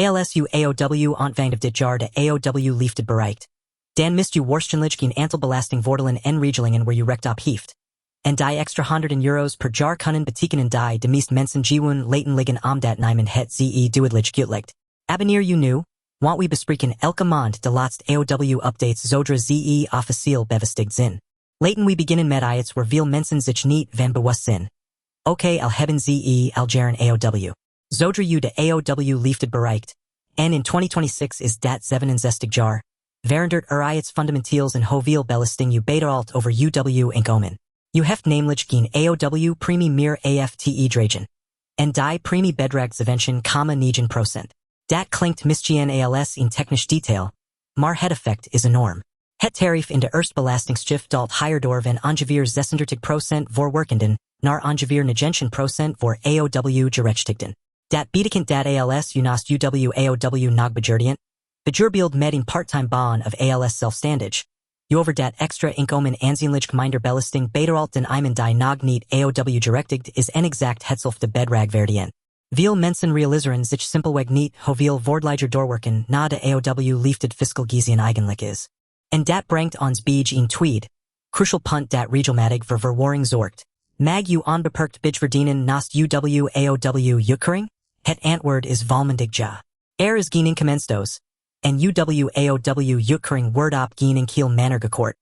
ALSU AOW ontvang of dit jaar de AOW-Liefde bereikt. Dan mist u worstenlijk geen aantal belastingvoordelen en regelingen waar u recht op heeft. En die extra €100 per jaar kunnen betekenen die de meeste mensen gewoon laten liggen omdat niemand het ze duidelijk uitlegt. Abonneer u nu, want we bespreken elke maand de laatste AOW-updates zodra ze officieel bevestigd zijn. Laten we beginnen met iets waar veel mensen zich niet van bewust zijn. Oké, al hebben ze al jaren AOW. Zodra u de AOW-Liefde bereikt. En in 2026 is dat 67 jaar. Verandert iets fundamenteels en hoeveel belasting u betaalt over UW-inkomen. U heeft namelijk geen AOW-premie meer AFTE dragen. En die premie bedraagt 7,9%. Dat klinkt misschien als in technisch detail, maar het effect is enorm. Het tarief in de eerste belastingschif daalt higher door van ongeveer 36% voor werkenden naar ongeveer 19% voor AOW-Gerechtigden. Dat betekent dat als u naast UW-AOW nog bijvoorbeeld met een part-time baan of als zelfstandig, u over dat extra inkomen aanzienlijk minder belasting betaalt dan iemand die nog niet AOW-gerechtigd is en exact hetzelfde bedrag verdient. Veel mensen realiseren zich simpelweg niet hoeveel voordeliger doorwerken na de AOW-Liefde fiscal gezien eigenlijk is. En dat brengt ons bij een tweede, crucial punt dat regelmatig voor verwarring zorgt. Mag u onbeperkt verdienen naast UW-AOW-Ukering? Het antwoord is volmondig ja. Er is geen inkomensdoos. En UW-AOW-Ukering wordt op geen enkele manier gekort.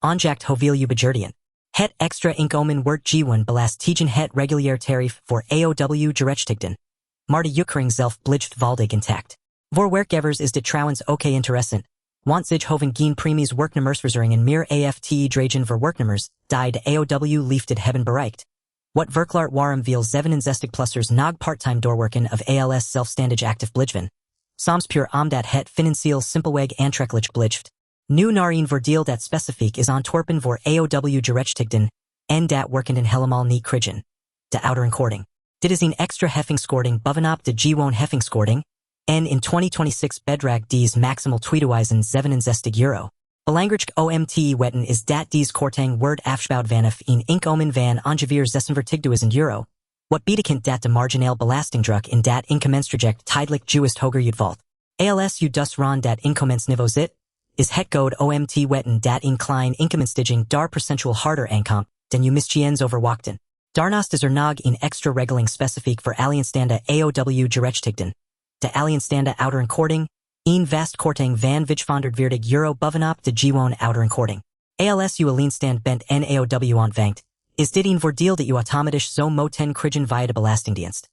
Ongeacht hoeveel u begeerdien. Het extra inkomen wordt gewoon belast tegen het regulier tarief voor AOW-Gerechtigden. Maar de Ukering zelf blijft voldig intact. Voor werkgevers is dit trouwens ook interessant. Want zich hoeven geen premies werknemersverzekeringen meer AFTE dragen voor werknemers die de AOW-Liefde hebben bereikt. Wat verklaart waarom veel 67-plussers nog part-time doorwerken of als zelfstandig actief blijven. Soms puur omdat het financieel simpelweg aantrekkelijk blijft. Nu naar een voordeel dat specifiek is ontworpen voor AOW-Gerechtigden en dat werkenden helemaal niet krijgen. De ouderkorting. Dit is een extra heffingskorting bovenop de gewoon heffingskorting. En in 2026 bedraagt deze maximaal €2067. Belangrijk weten is dat deze korting wordt afgebouwd vanaf een inkomen van ongeveer €46.000. Wat betekent dat de marginaal belastingdruk in dat inkomenstraject tijdelijk juist hoger uitvalt. Als u dus rond dat inkomensniveau zit, is het goed weten dat een klein inkomensstijging daar percentueel harder aankomt dan u misschien overwachten. Daarnaast is nog een extra regeling specifiek voor alleenstaande AOW-Gerechtigden. De alleenstaande ouderkorting, een vast korting van €540 bovenop de gewoon ouderkorting. Als u alleenstaand bent en AOW ontvangt, is dit een voordeel dat u automatisch zo moeten krijgen via de belastingdienst.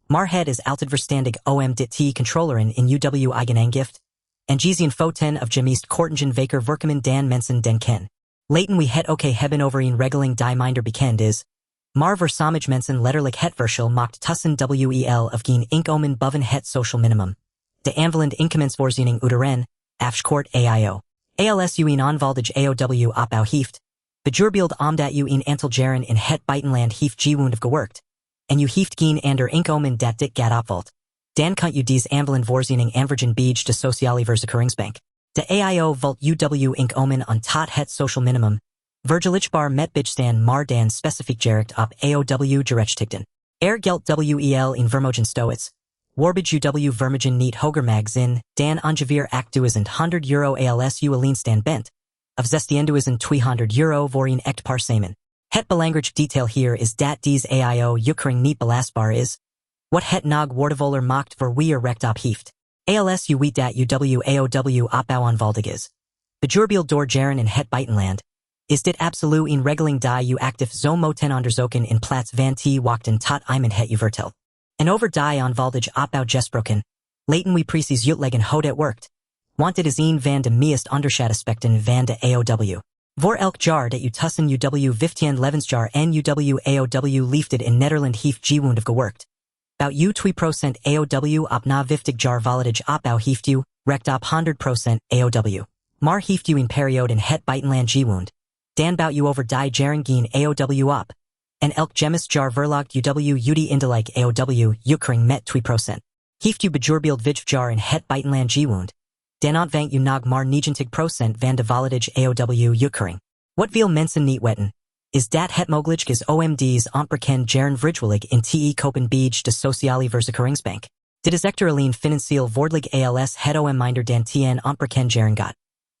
Maar het is altijd verstandig dit te controleren in UW eigen aangift. En gezien foten of meest kortingen vaker werken dan mensen denken. Laten we het ook hebben over een regeling die minder bekend is. Maar voor sommige mensen letterlijk het verschil maakt tussen wel of geen inkomen boven het social minimum. De aanvullende inkomensvoorziening uiteren, afgekort AIO. Als u een onvoldig AOW-opbouw heeft, bijvoorbeeld omdat u een aantal jaren in het buitenland heeft gewoond of gewerkt, en u heeft geen ander inkomen dat dit gaat opvalt, dan kunt u deze aanvullende voorziening aanvragen bij de Sociale Verzekeringsbank. De AIO valt UW-inkomen aan tot het social minimum, vergelijkbaar met bijstand maar dan specifiek gericht op AOW-Gerechtigden. Er geldt wel in vermogen stoits. Waarbij UW-vermogen niet hoger mag zijn dan ongeveer €8.100 als u alleenstaand bent, of €16.200 voor een echtpaar samen. Het belangrijk detail hier is dat deze AIO-Ukering niet belastbaar is, wat het nog waardevoller maakt voor wie er recht op heeft. Als u weet dat UW-AOW-opbouw onvoldig is, bijvoorbeeld door jaren in het buitenland, is dit absoluut een regeling die u actief zo moeten onderzoeken in plaats van te wachten tot iemand het u vertelt. En over die onvoldig opbouw gesproken, laten we precies uitleggen hoe dat werkt. Want dit is een van de meest onderschat aspecten van de AOW. Voor elk jaar dat u tussen UW-15 levensjaar en UW-AOW-Liefde in Nederland heeft gewoond of gewerkt. About u 2% AOW op na 50 jaar volledige opbouw heeft u, recht op 100% AOW. Maar heeft u een periode in het buitenland gewoond, dan bouwt u over die jaren geen AOW op. En elk gemis jaar verlaagt UW indelijk AOW-Ukering met 2%. Heeft u bijvoorbeeld 5 jaar in het buitenland gewoond, dan ontvangt u nog maar 90% van de volledige AOW-Ukering. Wat veel mensen niet weten, is dat het mogelijk is OMD's onbekend jaren vrijwillig in te kopen bij de Sociale Verzekeringsbank. Dit is echter alleen financieel voordelig als het om minder dan 10 ontbreken jaren gaat.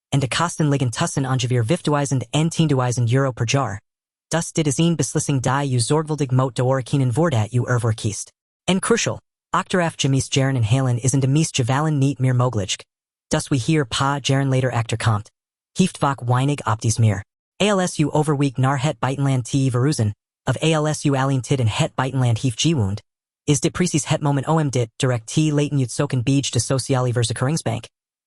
En de kosten liggen tussen ongeveer 5.000 en 10.000 euro per jaar. Dus dit is een beslissing die u zorgvuldig moet doorrekenen voordat u ervoor kiest. En crucial, achteraf gemis jaren en halen is in de meest gevallen niet meer mogelijk. Dus we hier pa jaren later achterkomt. Heeft vaak weinig opties meer. Als u overweegt naar het buitenland te verhuizen, of als u alleen tid in het buitenland heeft gewoond, is dit precies het moment om dit direct te laten uitzoeken bij de sociale verzekeringsbank.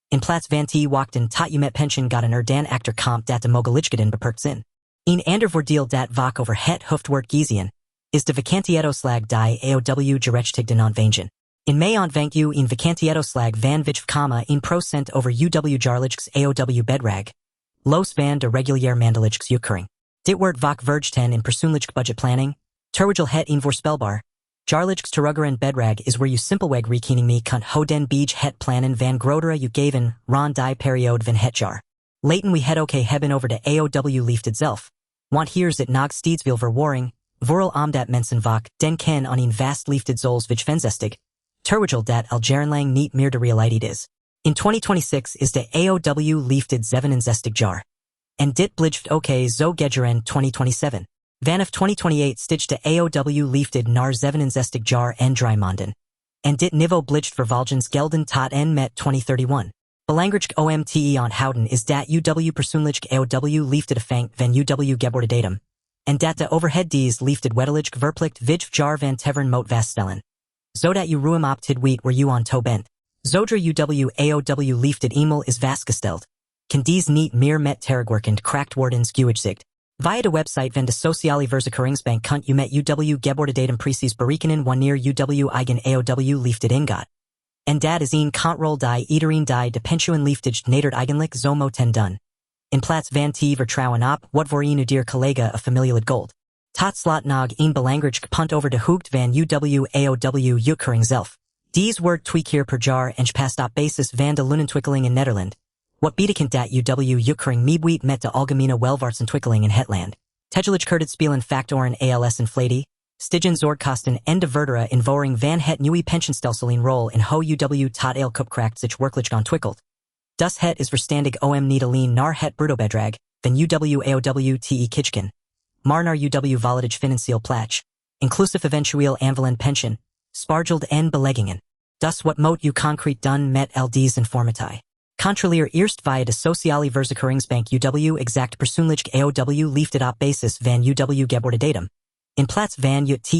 In plaats van te wachten tot u met pensioen gaat dan achterkomt dat de mogelijkheden beperkt zijn. Een ander voordeel dat vaak over het hoofd wordt gezien, is de vakantietoeslag die AOW-Gerechtigden ontvangen. In mei ontvangt u een vakantietoeslag van 5,1% over uw-jaarlijks AOW-bedrag, los van de reguliere maandelijks uitkering. Dit wordt vaak vergeten in persoonlijke budgetplanning, terwijl het een voorspelbaar, jaarlijks teruggeren bedrag is waar u simpelweg rekening mee kunt houden bij het plannen van grotere uitgaven rond die periode van het jaar. Laten we het ook hebben over de AOW-leeftijd zelf, want hier is het nog steeds veel verwarring, vooral omdat mensen vaak denken aan een vast leeftijd zoals 65, terwijl dat al jarenlang niet meer de realiteit is. In 2026 is de AOW-leeftijd 67 jaar. En dit blijft ook zo gedurende 2027. Vanaf 2028 stijgt de AOW-leeftijd naar 67 jaar en 3 maanden. En dit niveau blijft vervolgens gelden tot en met 2031. Belangrijk om te onthouden is dat uw persoonlijke AOW-leeftijd afhangt van uw geboortedatum. En dat de overheid deze leeftijd wettelijk verplicht 5 jaar van tevoren moet vaststellen. Zodat u ruim op tijd weet waar u aan toe bent. Zodra uw AOW-leeftijd eenmaal is vastgesteld, kan deze niet meer met terugwerkend kracht worden gewijzigd. Via de website van de Sociale Verzekeringsbank kunt u met uw geboortedatum precies berekenen wanneer uw eigen AOW-leeftijd ingaat. En dat is een controle die iedereen die de pensioenleeftijd nadert eigenlijk zo moet doen. In plaats van te vertrouwen op wat voor een uw collega of familie het gold. Tot slot nog een belangrijk punt over de hoogte van uw AOW-uitkering zelf. Deze wordt 2 keer per jaar en gepast op basis van de loonentwikkeling in Nederland. Wat betekent dat uw-uitkering meebweet met de algemene welvaartsontwikkeling in het land. Tegelijk het spelen factoren als inflatie, stigen zorgkosten en de verdere invoering van het nieuwe pensioenstelsel een rol in hoe uw tot elkopkracht zich werkelijk ontwikkelt. Dus het is verstandig om niet alleen naar het brutobedrag van uw AOW te kijken, maar naar uw volledige financieel plaatje, inclusief eventueel aanvullend pensioen, spaargeld en beleggingen. Dus wat moet u concreet doen met al deze informatie? Controleer eerst via de Sociale Verzekeringsbank uw exact persoonlijke AOW-leeftijd op basis van uw geboortedatum. In plaats van te